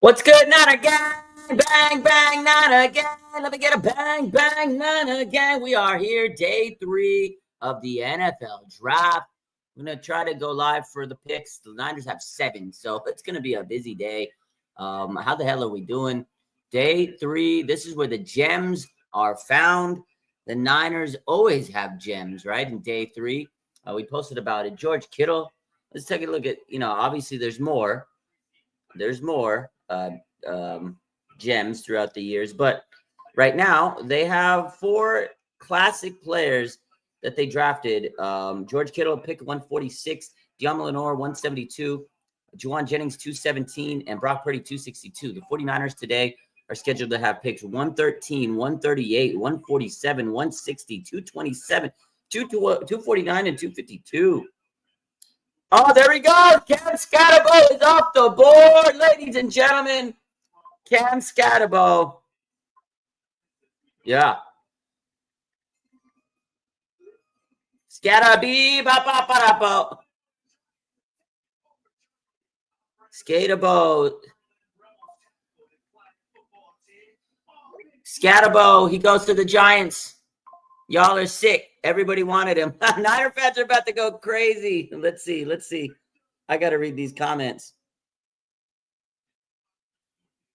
What's good? Not again. Bang, bang, not again. Let me get a bang, bang, not again. We are here, day 3 of the NFL draft. I'm going to try to go live for the picks. The Niners have 7, so it's going to be a busy day. How the hell are we doing? Day 3, this is where the gems are found. The Niners always have gems, right? In day 3, we posted about it. George Kittle. Let's take a look at, obviously there's more. There's more gems throughout the years, but right now they have 4 classic players that they drafted. George Kittle, pick 146, Dion Lenore, 172, Juwan Jennings, 217, and Brock Purdy, 262. The 49ers today are scheduled to have picks 113, 138, 147, 160, 227, 249, and 252. Oh, there we go. Cam Scatterbo is off the board, ladies and gentlemen. Cam Scatterbo. Yeah. Scatterbo. Scatterbo. Scatterbo. He goes to the Giants. Y'all are sick. Everybody wanted him. Niner fans are about to go crazy. Let's see. I got to read these comments.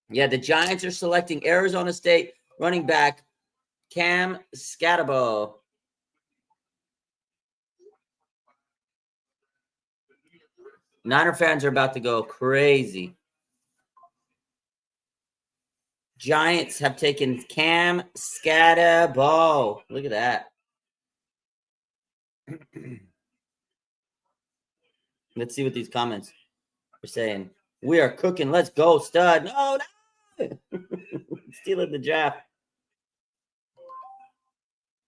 Yeah, the Giants are selecting Arizona State running back Cam Scatterbo. Niner fans are about to go crazy. Giants have taken Cam Scatterbo. Look at that. Let's see what these comments are saying. We are cooking. Let's go, stud. No. Stealing the draft.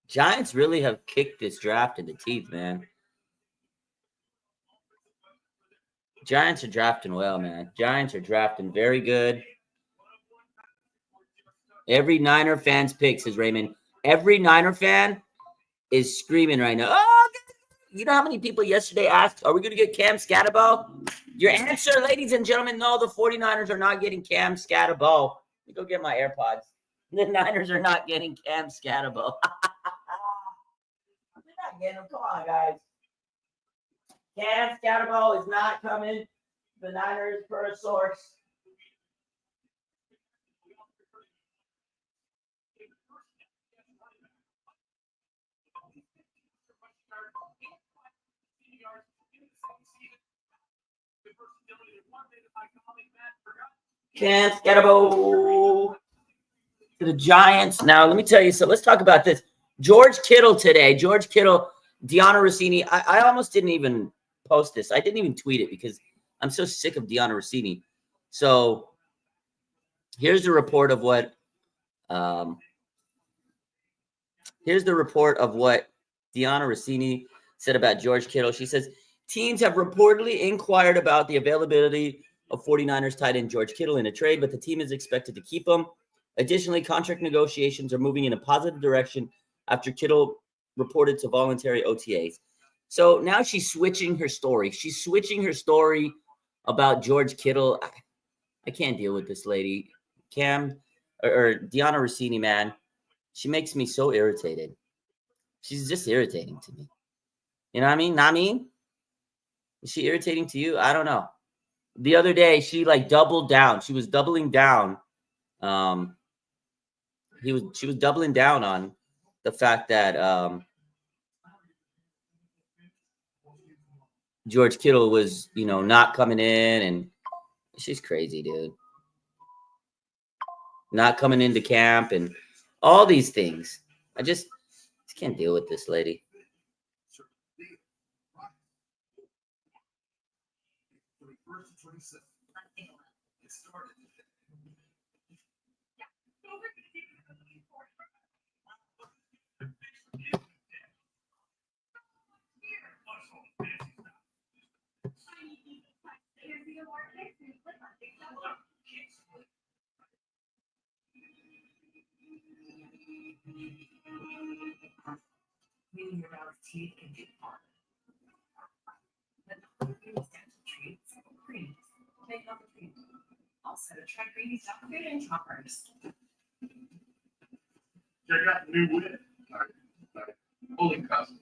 Giants really have kicked this draft in the teeth, man. Giants are drafting well, man. Giants are drafting very good. Every Niner fan's pick, says Raymond. Every Niner fan is screaming right now. Oh, you know how many people yesterday asked, are we going to get Cam Scatterbo? Your answer, ladies and gentlemen, no, the 49ers are not getting Cam Scatterbo. Let me go get my AirPods. The Niners are not getting Cam Scatterbo. They're not getting him. Come on, guys. Cam Scatterbo is not coming. The Niners, per a source. Cam Scatterbo to the Giants. Now, let me tell you, so let's talk about this. George Kittle today. George Kittle, Deanna Rossini. I almost didn't even post this. I didn't even tweet it because I'm so sick of Deanna Rossini. So here's the report of what Deanna Rossini said about George Kittle. She says, teams have reportedly inquired about the availability of 49ers tight end George Kittle in a trade, but the team is expected to keep him. Additionally, contract negotiations are moving in a positive direction after Kittle reported to voluntary OTAs. So now she's switching her story. She's switching her story about George Kittle. I can't deal with this lady. Cam or Deanna Rossini, man. She makes me so irritated. She's just irritating to me. You know what I mean? Not me? Is she irritating to you? I don't know. The other day, she doubled down. She was doubling down. She was doubling down on the fact that George Kittle was, not coming in, and she's crazy, dude. Not coming into camp and all these things. I just can't deal with this lady. Also, try Greenies dog food and choppers. Check out the new win. Holy cousin.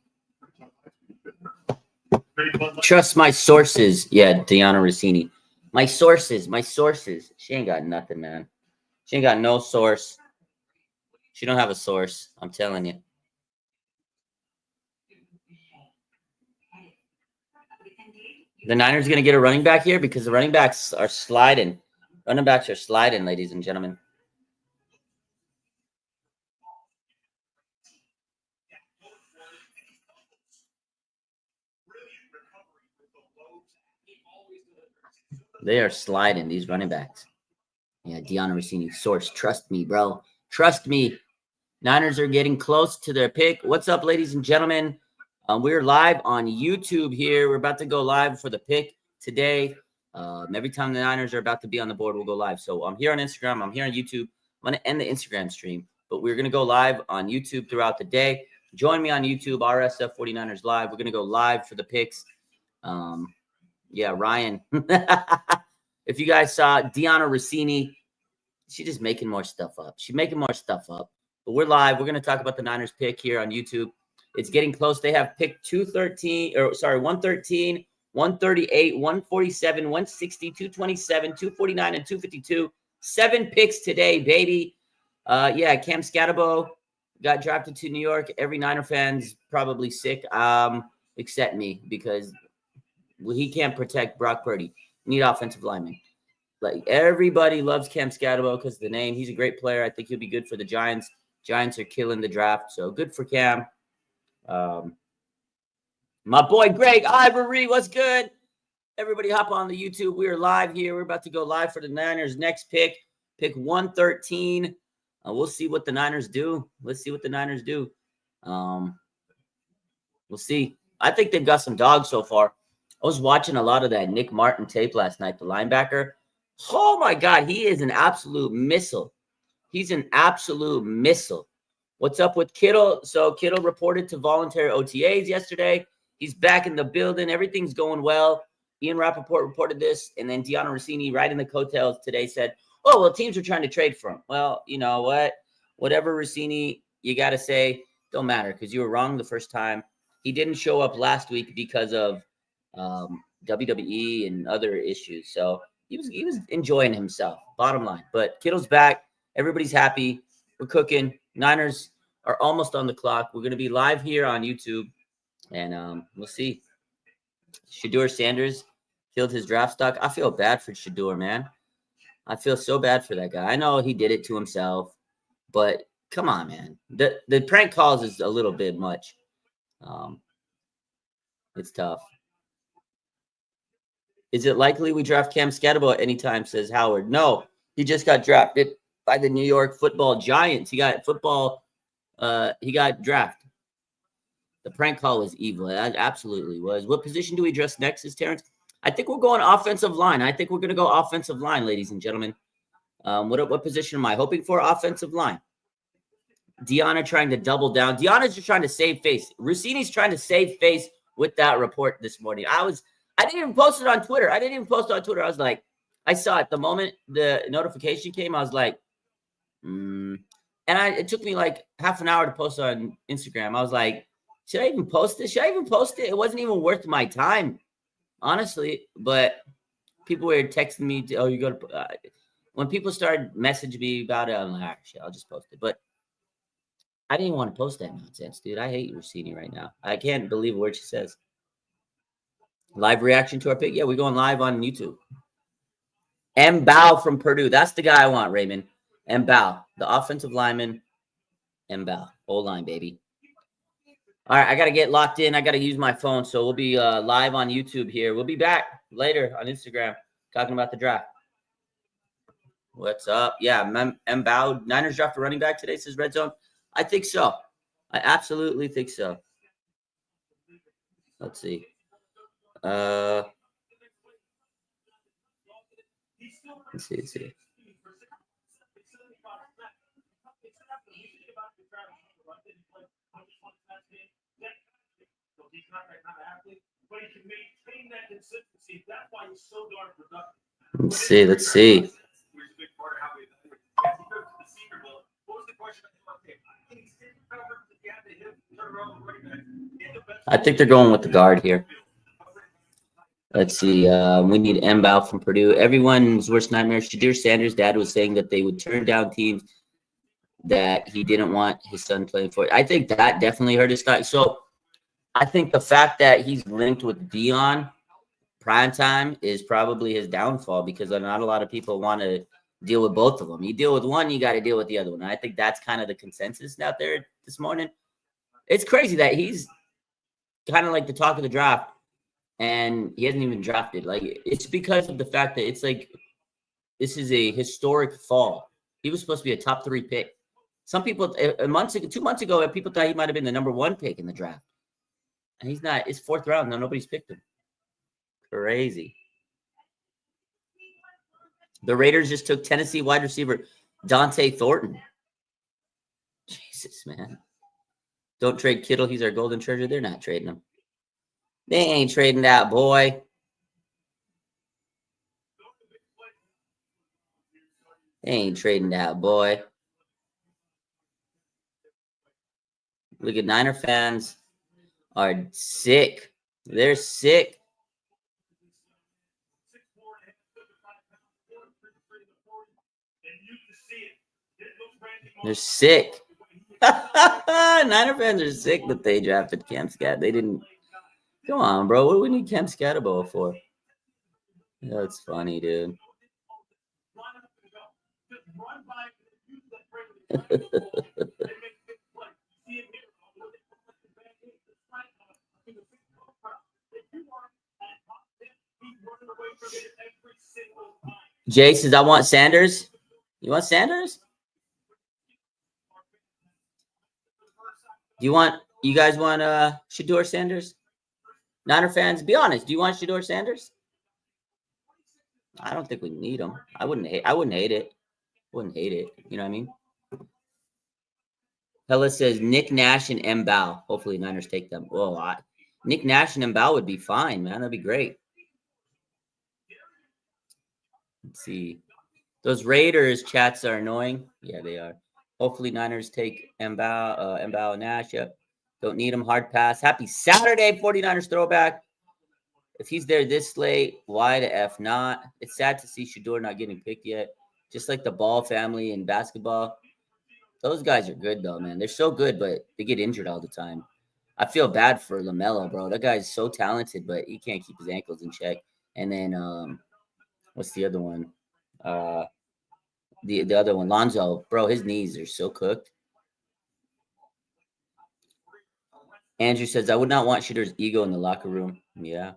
Trust my sources. Yeah, Deanna Rossini. My sources. She ain't got nothing, man. She ain't got no source. She don't have a source. I'm telling you. The Niners going to get a running back here because the running backs are sliding. Running backs are sliding, ladies and gentlemen. They are sliding, these running backs. Yeah, Deanna Rossini, source. Trust me, bro. Trust me. Niners are getting close to their pick. What's up, ladies and gentlemen? We're live on YouTube here. We're about to go live for the pick today. Every time the Niners are about to be on the board, we'll go live. So I'm here on Instagram. I'm here on YouTube. I'm going to end the Instagram stream, but we're going to go live on YouTube throughout the day. Join me on YouTube, RSF 49ers Live. We're going to go live for the picks. Yeah, Ryan. If you guys saw Deanna Rossini, she's just making more stuff up. She's making more stuff up. But we're live. We're going to talk about the Niners pick here on YouTube. It's getting close. They have pick 113, 138, 147, 160, 227, 249, and 252. 7 picks today, baby. Yeah, Cam Scatterbo got drafted to New York. Every Niner fan's probably sick, except me, because he can't protect Brock Purdy. Need offensive linemen. Like, everybody loves Cam Scatterbo because of the name. He's a great player. I think he'll be good for the Giants. Giants are killing the draft, so good for Cam. My boy Greg Ivory, what's good? Everybody hop on the YouTube. We are live here. We're about to go live for the Niners' next pick 113. We'll see what the Niners do. Let's see what the Niners do. We'll see. I think they've got some dogs so far. I was watching a lot of that Nick Martin tape last night, the linebacker. Oh, my God. He is an absolute missile. He's an absolute missile. What's up with Kittle? So Kittle reported to voluntary OTAs yesterday. He's back in the building. Everything's going well. Ian Rappaport reported this, and then Deanna Rossini, right in the coattails today, said, oh, well, teams are trying to trade for him. Well, you know what? Whatever, Rossini, you got to say, don't matter, because you were wrong the first time. He didn't show up last week because of WWE and other issues. So he was enjoying himself, bottom line. But Kittle's back. Everybody's happy. We're cooking. Niners are almost on the clock. We're going to be live here on YouTube, and we'll see. Shadeur Sanders killed his draft stock. I feel bad for Shadeur, man. I feel so bad for that guy. I know he did it to himself, but come on, man. The prank calls is a little bit much. It's tough. Is it likely we draft Cam Scatterbo at any time, says Howard? No, he just got drafted by the New York Football Giants. He got drafted. The prank call was evil. It absolutely was. What position do we address next, is Terrence? I think we're going offensive line. I think we're going to go offensive line, ladies and gentlemen. What position am I hoping for? Offensive line. Deanna trying to double down. Deanna's just trying to save face. Rossini's trying to save face with that report this morning. I didn't even post it on Twitter. I was like, I saw it the moment the notification came. I was like, and it took me like half an hour to post on Instagram. I was like, should I even post this? It wasn't even worth my time, honestly. But people were texting me, you got to. When people started messaging me about it, I'm like, shit, I'll just post it. But I didn't even want to post that nonsense, dude. I hate Rossini right now. I can't believe a word she says. Live reaction to our pick. Yeah, we're going live on YouTube. M. Bow from Purdue. That's the guy I want, Raymond. M. Bow, the offensive lineman. M. Bow, O-line, baby. All right, I got to get locked in. I got to use my phone, so we'll be live on YouTube here. We'll be back later on Instagram talking about the draft. What's up? Yeah, M. Bow. Niners draft a running back today, says Red Zone. I think so. I absolutely think so. Let's see. Let's see. Let's see. I think they're going with the guard here. Let's see. We need Mbao from Purdue. Everyone's worst nightmare. Shadeur Sanders' dad was saying that they would turn down teams that he didn't want his son playing for. I think that definitely hurt his stock. So I think the fact that he's linked with Dion primetime is probably his downfall because not a lot of people want to deal with both of them. You deal with one, you got to deal with the other one. And I think that's kind of the consensus out there this morning. It's crazy that he's kind of like the talk of the draft. And he hasn't even drafted. Like, it's because of the fact that it's like this is a historic fall. He was supposed to be a top 3 pick. Some people 2 months ago, people thought he might have been the number 1 pick in the draft. And he's not. It's 4th round. No, nobody's picked him. Crazy. The Raiders just took Tennessee wide receiver Dante Thornton. Jesus, man. Don't trade Kittle. He's our golden treasure. They're not trading him. They ain't trading that boy. They ain't trading that boy. Look at Niner fans are sick. They're sick. They're sick. Niner fans are sick that they drafted Cam Scott. They didn't. Come on, bro. What do we need Cam Scatterbo for? That's funny, dude. Jay says, I want Sanders. You want Sanders? You guys want Shadeur Sanders? Niner fans, be honest. Do you want Shadeur Sanders? I don't think we need him. I wouldn't hate it. Wouldn't hate it. You know what I mean? Hella says Nick Nash and Mbao. Hopefully Niners take them. Whoa, Nick Nash and Mbao would be fine, man. That'd be great. Let's see. Those Raiders chats are annoying. Yeah, they are. Hopefully Niners take Mbao and Nash. Yep. Don't need him. Hard pass. Happy Saturday, 49ers throwback. If he's there this late, why the F not? It's sad to see Shadeur not getting picked yet. Just like the Ball family in basketball. Those guys are good, though, man. They're so good, but they get injured all the time. I feel bad for LaMelo, bro. That guy's so talented, but he can't keep his ankles in check. And then what's the other one? The other one, Lonzo. Bro, his knees are so cooked. Andrew says, I would not want Shadeur's ego in the locker room. Yeah.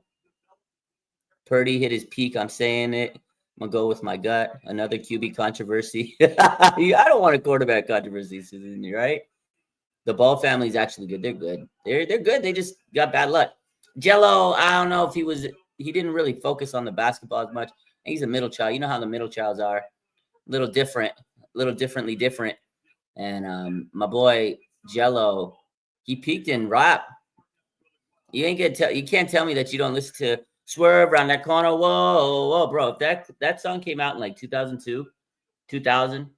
Purdy hit his peak. I'm saying it. I'm going to go with my gut. Another QB controversy. I don't want a quarterback controversy, Susan, right? The Ball family is actually good. They're good. They're good. They just got bad luck. Jello, I don't know if he didn't really focus on the basketball as much. He's a middle child. You know how the middle childs are. Little differently different. And my boy Jello, he peaked in rap. You can't tell me that you don't listen to Swerve Around That Corner. Whoa, whoa, bro. If that song came out in like 2002, 2000,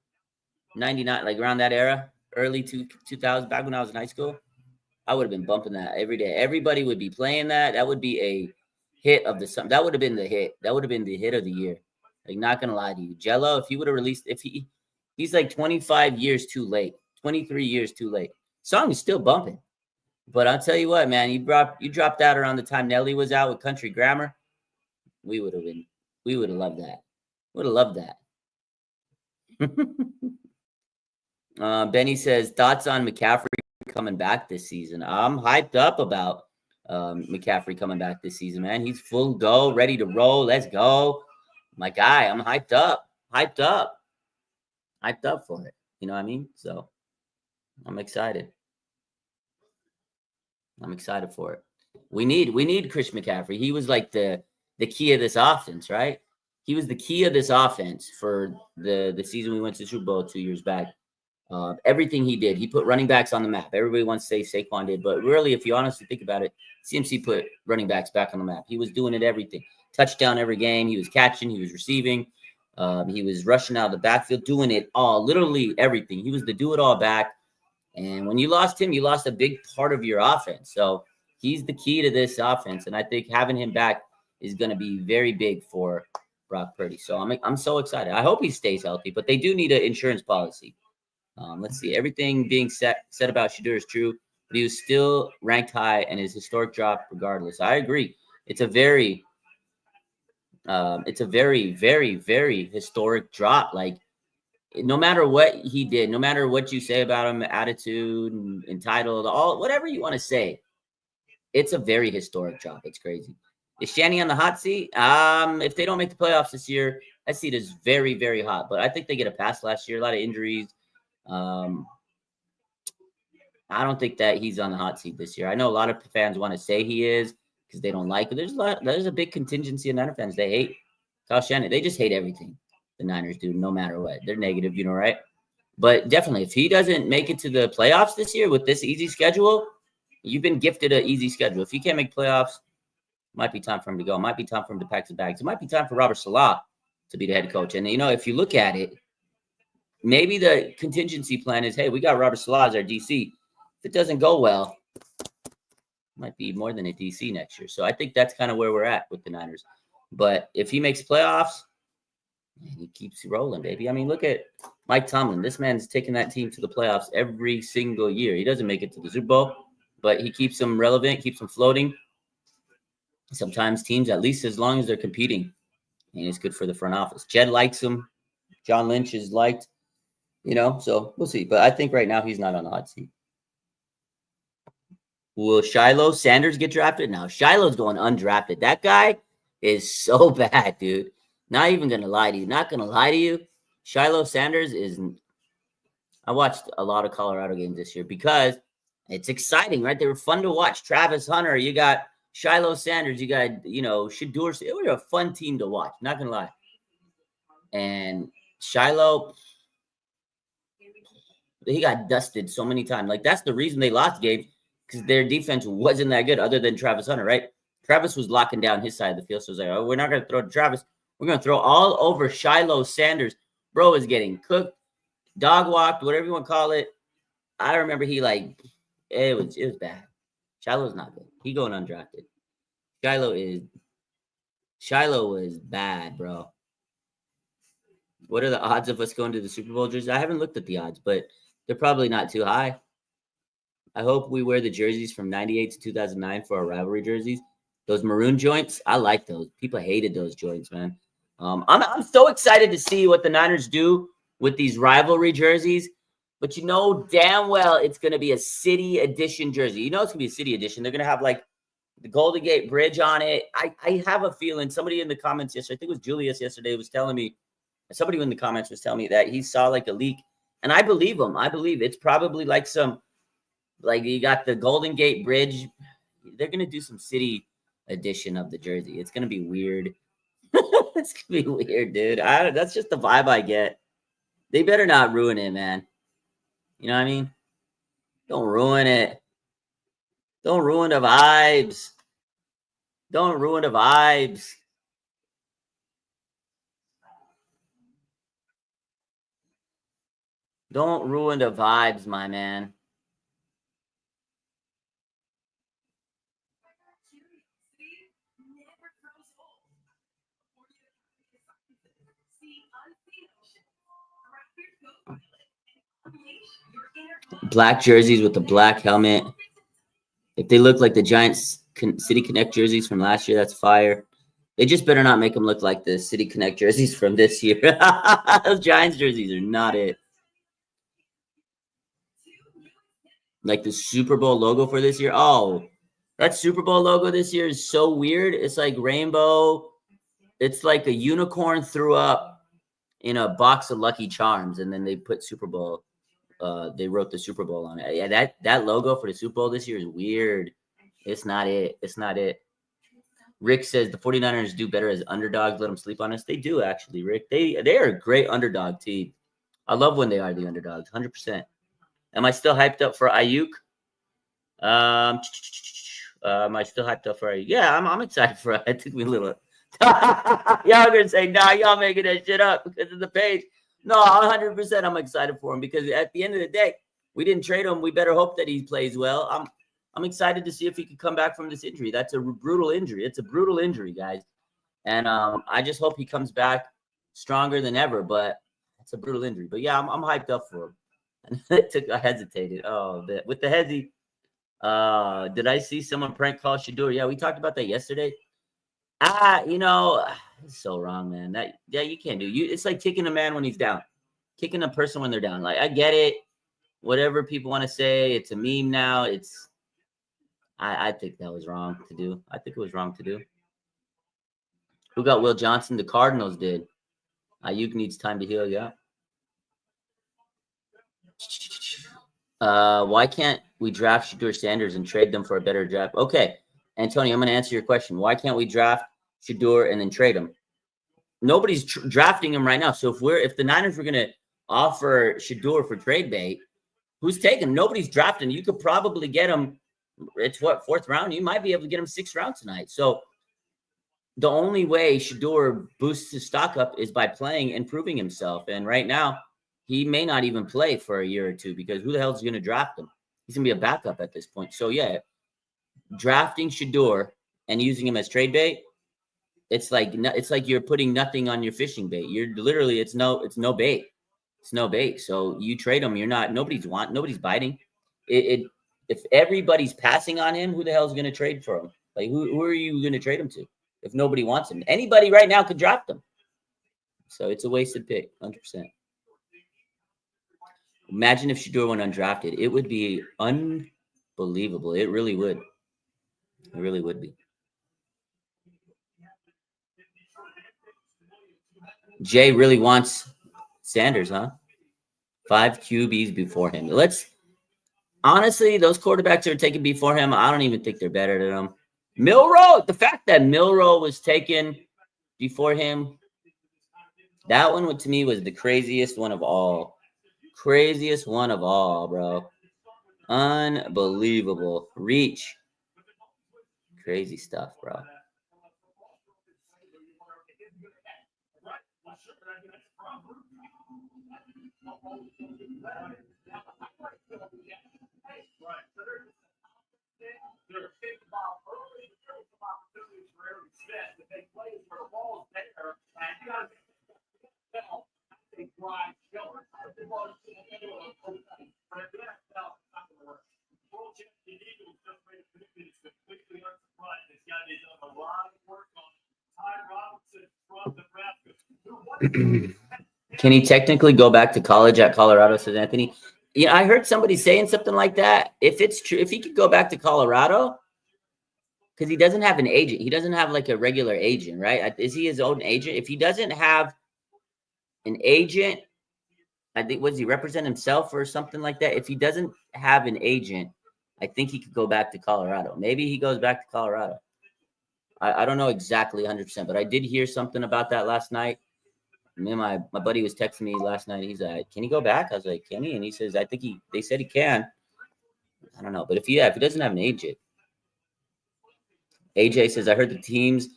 99, like around that era, early 2000, back when I was in high school, I would have been bumping that every day. Everybody would be playing that. That would be a hit of the summer. That would have been the hit. That would have been the hit of the year. Like, not gonna lie to you, Jello. If he would have released, he's like 25 years too late, 23 years too late. Song is still bumping, but I'll tell you what, man, you dropped that around the time Nelly was out with Country Grammar. We would have loved that. Would have loved that. Benny says thoughts on McCaffrey coming back this season. I'm hyped up about McCaffrey coming back this season, man. He's full go, ready to roll. Let's go. My guy, I'm hyped up for it. You know what I mean? So I'm excited. I'm excited for it. We need Chris McCaffrey. He was like the key of this offense, right? He was the key of this offense for the season we went to the Super Bowl 2 years back. Everything he did, he put running backs on the map. Everybody wants to say Saquon did, but really, if you honestly think about it, CMC put running backs back on the map. He was doing it everything. Touchdown every game. He was catching. He was receiving. He was rushing out of the backfield, doing it all, literally everything. He was the do-it-all back. And when you lost him, you lost a big part of your offense. So he's the key to this offense, and I think having him back is going to be very big for Brock Purdy. So I'm so excited. I hope he stays healthy, but they do need an insurance policy. Let's see. Everything being said about Shadeur is true, but he was still ranked high and his historic drop regardless. I agree. It's a very, very, very historic drop. Like, no matter what he did, no matter what you say about him, attitude, entitled, all whatever you want to say, it's a very historic drop. It's crazy. Is Shanny on the hot seat? If they don't make the playoffs this year, that seat is very, very hot. But I think they get a pass last year. A lot of injuries. I don't think that he's on the hot seat this year. I know a lot of fans want to say he is because they don't like it. There's a big contingency of Niner fans. They hate Kyle Shanahan. They just hate everything the Niners do, no matter what. They're negative, right? But definitely, if he doesn't make it to the playoffs this year with this easy schedule, you've been gifted an easy schedule. If he can't make playoffs, it might be time for him to go. It might be time for him to pack his bags. It might be time for Robert Salah to be the head coach. And, if you look at it, maybe the contingency plan is, hey, we got Robert Salah as our DC. If it doesn't go well, it might be more than a DC next year. So I think that's kind of where we're at with the Niners. But if he makes playoffs, man, he keeps rolling, baby. I mean, look at Mike Tomlin. This man's taking that team to the playoffs every single year. He doesn't make it to the Super Bowl, but he keeps them relevant, keeps them floating. Sometimes teams, at least as long as they're competing, and it's good for the front office. Jed likes him. John Lynch is liked, so we'll see. But I think right now he's not on the hot seat. Will Shadeur Sanders get drafted? No, Shiloh's going undrafted. That guy is so bad, dude. Not even going to lie to you. Not going to lie to you. Shadeur Sanders isn't. I watched a lot of Colorado games this year because it's exciting, right? They were fun to watch. Travis Hunter, you got Shadeur Sanders, you got, Shadeur. It was a fun team to watch. Not going to lie. And Shiloh, he got dusted so many times. Like, that's the reason they lost games, because their defense wasn't that good other than Travis Hunter, right? Travis was locking down his side of the field. So it was like, we're not going to throw to Travis. We're going to throw all over Shadeur Sanders. Bro is getting cooked, dog walked, whatever you want to call it. I remember it was bad. Shiloh's not good. He going undrafted. Shiloh was bad, bro. What are the odds of us going to the Super Bowl jersey? I haven't looked at the odds, but they're probably not too high. I hope we wear the jerseys from 98 to 2009 for our rivalry jerseys. Those maroon joints, I like those. People hated those joints, man. I'm so excited to see what the Niners do with these rivalry jerseys. But damn well it's going to be a city edition jersey. It's going to be a city edition. They're going to have, like, the Golden Gate Bridge on it. I have a feeling somebody in the comments yesterday, I think it was Julius yesterday, was telling me, somebody in the comments was telling me that he saw, like, a leak. And I believe him. I believe it's probably like you got the Golden Gate Bridge. They're going to do some city edition of the jersey. It's going to be weird. It's going to be weird, dude. That's just the vibe I get. They better not ruin it, man. You know what I mean? Don't ruin it. Don't ruin the vibes. Don't ruin the vibes. Don't ruin the vibes, my man. Black jerseys with the black helmet. If they look like the Giants City Connect jerseys from last year, that's fire. They just better not make them look like the City Connect jerseys from this year. Those Giants jerseys are not it. Like the Super Bowl logo for this year. Oh, that Super Bowl logo this year is so weird. It's like rainbow. It's like a unicorn threw up in a box of Lucky Charms, and then they put Super Bowl. They wrote the Super Bowl on it. Yeah, that logo for the Super Bowl this year is weird. It's not it. It's not it. Rick says the 49ers do better as underdogs. Let them sleep on us. They do, actually, Rick. They are a great underdog team. I love when they are the underdogs, 100%. Am I still hyped up for Ayuk? Am I still hyped up for Ayuk? Yeah, I'm excited for it. I think we little. Y'all gonna say, nah, y'all making that shit up because of the page. No, 100% I'm excited for him because at the end of the day, we didn't trade him. We better hope that he plays well. I'm excited to see if he can come back from this injury. That's a brutal injury. It's a brutal injury, guys. And I just hope he comes back stronger than ever. But it's a brutal injury. But yeah, I'm hyped up for him. I hesitated. Oh, with the hezzy. Did I see someone prank call Shadeur? Yeah, we talked about that yesterday. It's so wrong, man. You can't do. It's like kicking a man when he's down, kicking a person when they're down. Like, I get it. Whatever people want to say, it's a meme now. I think that was wrong to do. I think it was wrong to do. Who got Will Johnson? The Cardinals did. Ayuk needs time to heal. Yeah. Why can't we draft Shadeur Sanders and trade them for a better draft? Okay, Antonio, I'm going to answer your question. Why can't we draft Shadeur and then trade him? Nobody's drafting him right now. So if the Niners were going to offer Shadeur for trade bait, who's taking him? Nobody's drafting. You could probably get him. It's what, 4th round? You might be able to get him 6th round tonight. So the only way Shadeur boosts his stock up is by playing and proving himself. And right now, he may not even play for a year or two because who the hell is going to draft him? He's going to be a backup at this point. So yeah, drafting Shadeur and using him as trade bait, it's like you're putting nothing on your fishing bait. You're literally it's no bait. It's no bait. So you trade him. Nobody's biting. If everybody's passing on him, who the hell is going to trade for him? Like who are you going to trade him to? If nobody wants him, anybody right now could draft him. So it's a wasted pick, 100%. Imagine if Shadeur went undrafted. It would be unbelievable. It really would. It really would be. Jay really wants Sanders, huh? 5 QBs before him. Honestly, those quarterbacks that are taken before him, I don't even think they're better than him. Milroe, the fact that Milroe was taken before him, that one to me was the craziest one of all. Craziest one of all, bro. Unbelievable. Reach. Crazy stuff, bro. Can he technically go back to college at Colorado, says Anthony? Yeah, I heard somebody saying something like that. If it's true, if he could go back to Colorado, because he doesn't have an agent. He doesn't have like a regular agent, right? Is he his own agent? If he doesn't have an agent, I think, does he represent himself or something like that? If he doesn't have an agent, I think he could go back to Colorado. Maybe he goes back to Colorado. I don't know exactly 100%, but I did hear something about that last night. Me and my buddy was texting me last night. He's like, "Can he go back?" I was like, "Can he?" And he says, "I think they said he can." I don't know, but if he doesn't have an agent, AJ says, "I heard the teams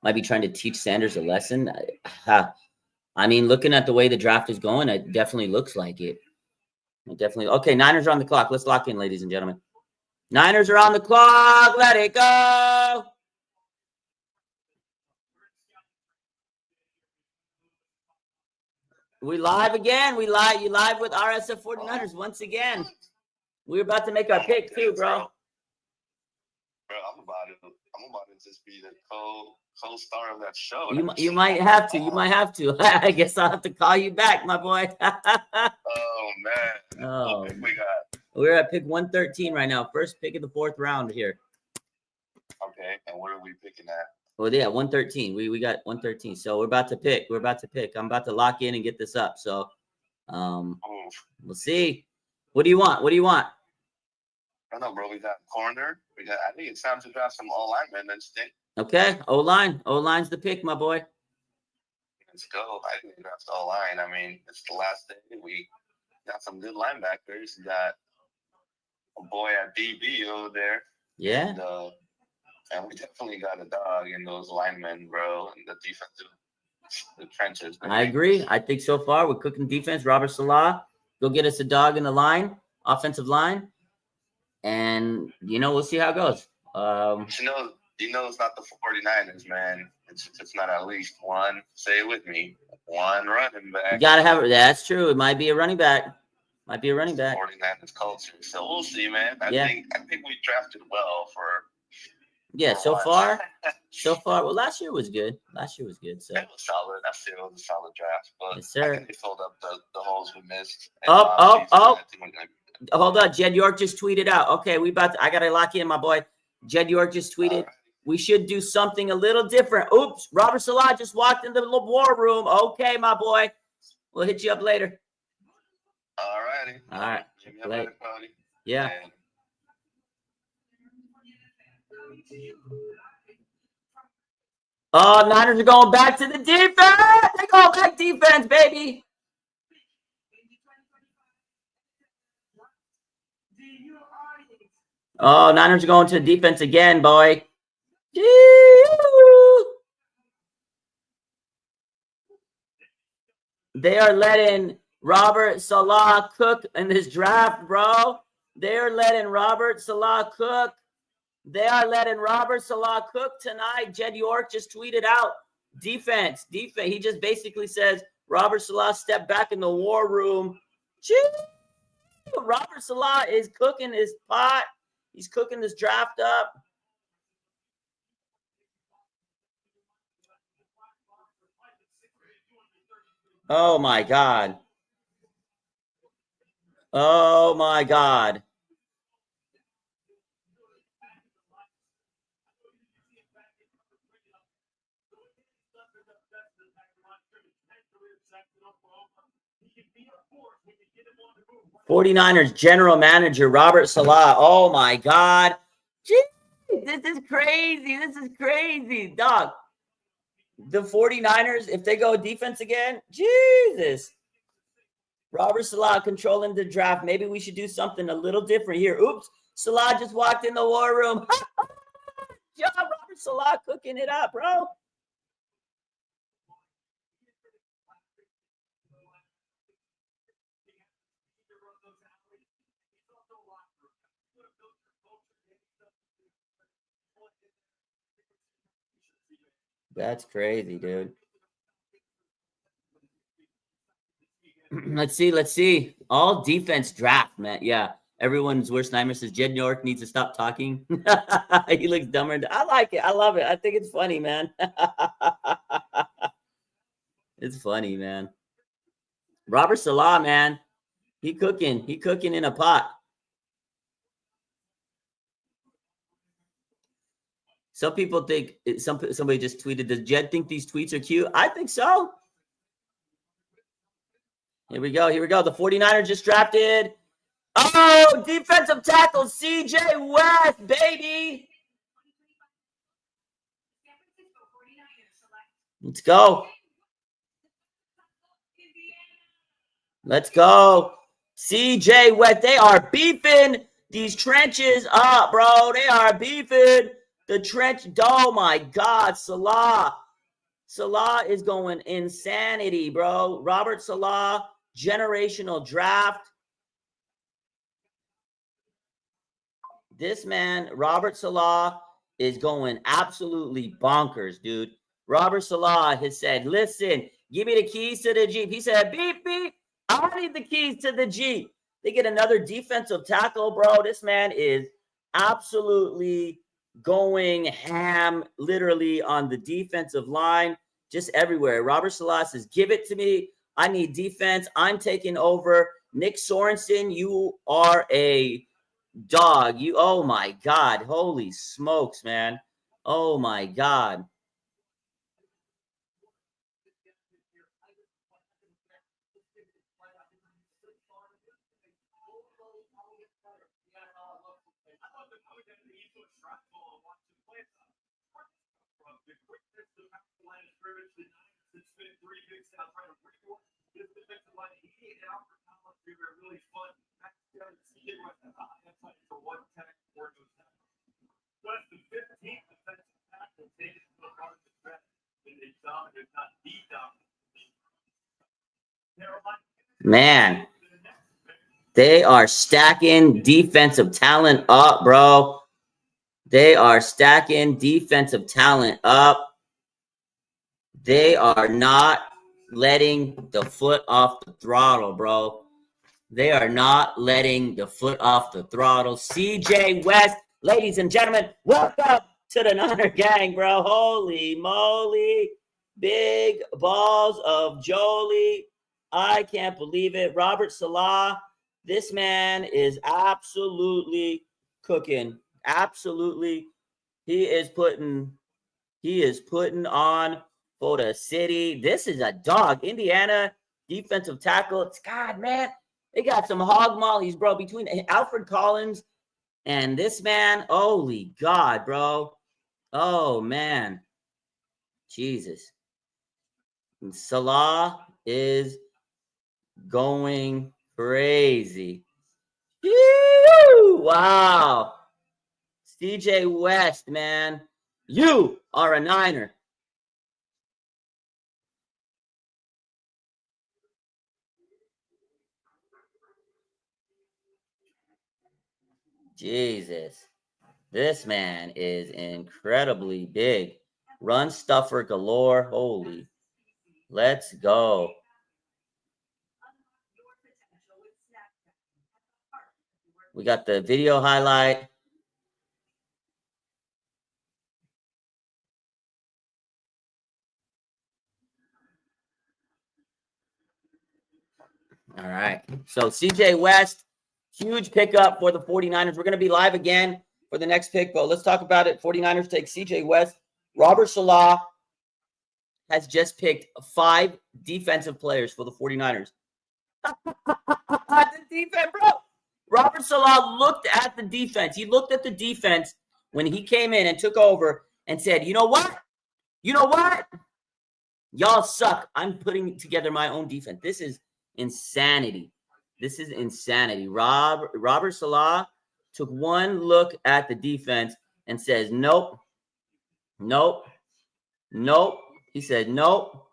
might be trying to teach Sanders a lesson." I mean, looking at the way the draft is going, it definitely looks like it. Okay, Niners are on the clock. Let's lock in, ladies and gentlemen. Niners are on the clock. Let it go. We live again. You live with RSF 49ers once again. We're about to make our pick too, bro. Bro, I'm about to just be the co-star of that show. You might have to. You might have to. I guess I'll have to call you back, my boy. Oh man. Oh, what pick we got? We're at pick 113 right now. First pick of the 4th round here. Okay, and what are we picking at? Well, yeah, 113. We got 113. So we're about to pick. I'm about to lock in and get this up. So we'll see. What do you want? I don't know, bro. We got corner. I think it's time to draft some all-linemen. Let's think. Okay, O-line. O-line's the pick, my boy. Let's go. I think draft all-line. I mean, it's the last day. We got some good linebackers. We got a boy at DB over there. Yeah. And we definitely got a dog in those linemen, bro, and the trenches. I agree. I think so far we're cooking defense. Robert Salah, go get us a dog in the line, offensive line. And, we'll see how it goes. It's not the 49ers, man. It's not at least one, say it with me, one running back. You got to have it. That's true. It might be a running back. 49ers culture. So we'll see, man. I think we drafted well for so far. Well, last year was good. So it was solid. I feel it was a solid draft. But yes, sir. I think they filled up the holes we missed. Hold on. Jed York just tweeted out. Okay, I gotta lock in, my boy. Jed York just tweeted. Right. We should do something a little different. Oops, Robert Salah just walked into the war room. Okay, my boy. We'll hit you up later. All righty. All right. Later, yeah. Oh, Niners are going back to the defense. They're going back defense, baby. Oh, Niners are going to defense again, boy. They are letting Robert Salah cook in this draft, bro. They are letting Robert Salah cook. Tonight. Jed York just tweeted out defense. He just basically says Robert Salah stepped back in the war room. Robert Salah is cooking his pot. He's cooking this draft up. Oh, my God. 49ers general manager Robert Salah. Oh, my God. Jeez, this is crazy. Dog. The 49ers, if they go defense again, Jesus. Robert Salah controlling the draft. Maybe we should do something a little different here. Oops. Salah just walked in the war room. Job, Robert Salah cooking it up, bro. That's crazy, dude. Let's see. All defense draft, man. Yeah. Everyone's worst nightmare says Jed York needs to stop talking. He looks dumber. I like it. I love it. I think it's funny, man. It's funny, man. Robert Salah, man. He cooking in a pot. Some people think somebody just tweeted, does Jed think these tweets are cute? I think so. Here we go. The 49ers just drafted. Oh, defensive tackle CJ West, baby. Let's go. CJ West. They are beefing these trenches up, bro. They are beefing the trench. Oh, my God. Salah is going insanity, bro. Robert Salah, generational draft. This man, Robert Salah, is going absolutely bonkers, dude. Robert Salah has said, listen, give me the keys to the Jeep. He said, beep, beep. I need the keys to the Jeep. They get another defensive tackle, bro. This man is absolutely going ham, literally on the defensive line, just everywhere. Robert Salah says, give it to me. I need defense. I'm taking over. Nick Sorensen, you are a dog. Oh my God. Holy smokes, man. Oh my God. Man, They are stacking defensive talent up, bro. They are stacking defensive talent up. They are not letting the foot off the throttle, bro. They are not letting the foot off the throttle. CJ West, ladies and gentlemen, welcome to the Niner gang, bro. Holy moly. Big balls of Jolie. I can't believe it. Robert Salah, this man is absolutely cooking. Absolutely. He is putting on for the city. This is a dog. Indiana defensive tackle. God, man. They got some hog mollies, bro, between Alfred Collins and this man. Holy God, bro. Oh, man. Jesus. And Salah is going crazy. Woo! Wow. CJ West, man. You are a Niner. Jesus. This man is incredibly big. Run stuffer galore. Holy. Let's go. We got the video highlight. All right. So CJ West, huge pickup for the 49ers. We're going to be live again for the next pick, but let's talk about it. 49ers take CJ West. Robert Salah has just picked 5 defensive players for the 49ers. The defense, bro. Robert Salah looked at the defense. He looked at the defense when he came in and took over and said, you know what? You know what? Y'all suck. I'm putting together my own defense. This is insanity. This is insanity. Robert Salah took one look at the defense and says, nope, nope, nope. He said, nope.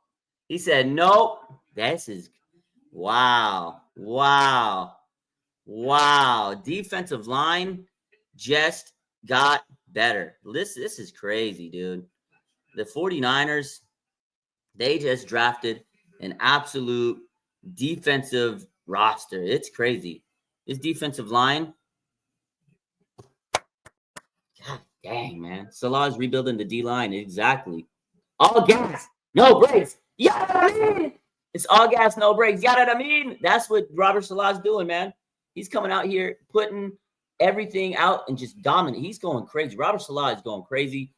He said, nope. This is, wow, wow, wow. Defensive line just got better. This is crazy, dude. The 49ers, they just drafted an absolute defensive roster. It's crazy. This defensive line, God dang, man. Salah's rebuilding the D-line. Exactly. All gas, no brakes. You know what I mean? It's all gas, no brakes. You know what I mean? That's what Robert Salah's doing, man. He's coming out here, putting everything out and just dominating. He's going crazy. Robert Salah is going crazy.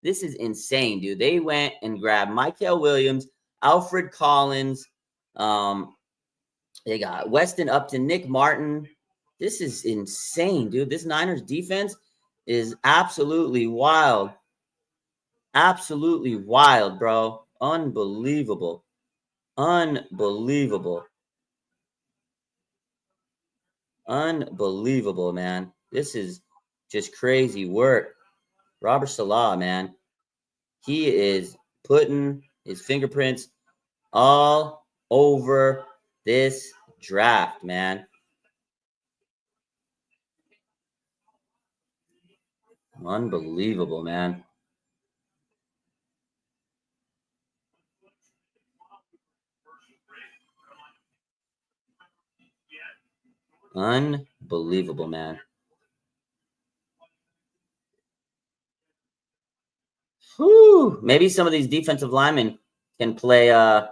This is insane, dude. They went and grabbed Michael Williams, Alfred Collins. They got Weston Upton, Nick Martin. This is insane, dude. This Niners defense is absolutely wild. Absolutely wild, bro. Unbelievable. Unbelievable. Unbelievable, man. This is just crazy work. Robert Salah, man. He is putting his fingerprints all over this draft, man. Unbelievable, man. Unbelievable, man. Whew. Maybe some of these defensive linemen can play all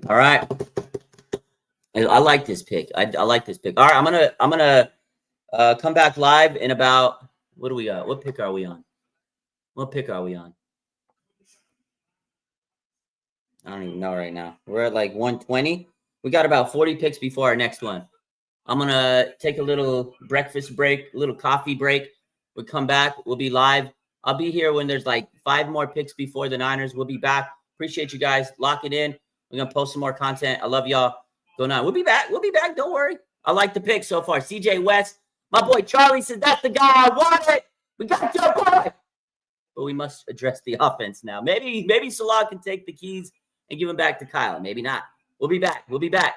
right. I like this pick. I like this pick. All right, I'm gonna come back live in about, what do we got? What pick are we on? What pick are we on? I don't even know right now. We're at like 120. We got about 40 picks before our next one. I'm gonna take a little breakfast break, a little coffee break. We'll come back. We'll be live I'll be here when there's like 5 more picks before the Niners. We'll be back. Appreciate you guys. Lock it in. We're going to post some more content. I love y'all. Go on. We'll be back. We'll be back. Don't worry. I like the pick so far. CJ West. My boy Charlie said that's the guy I wanted. We got your boy. But we must address the offense now. Maybe Salah can take the keys and give them back to Kyle. Maybe not. We'll be back. We'll be back.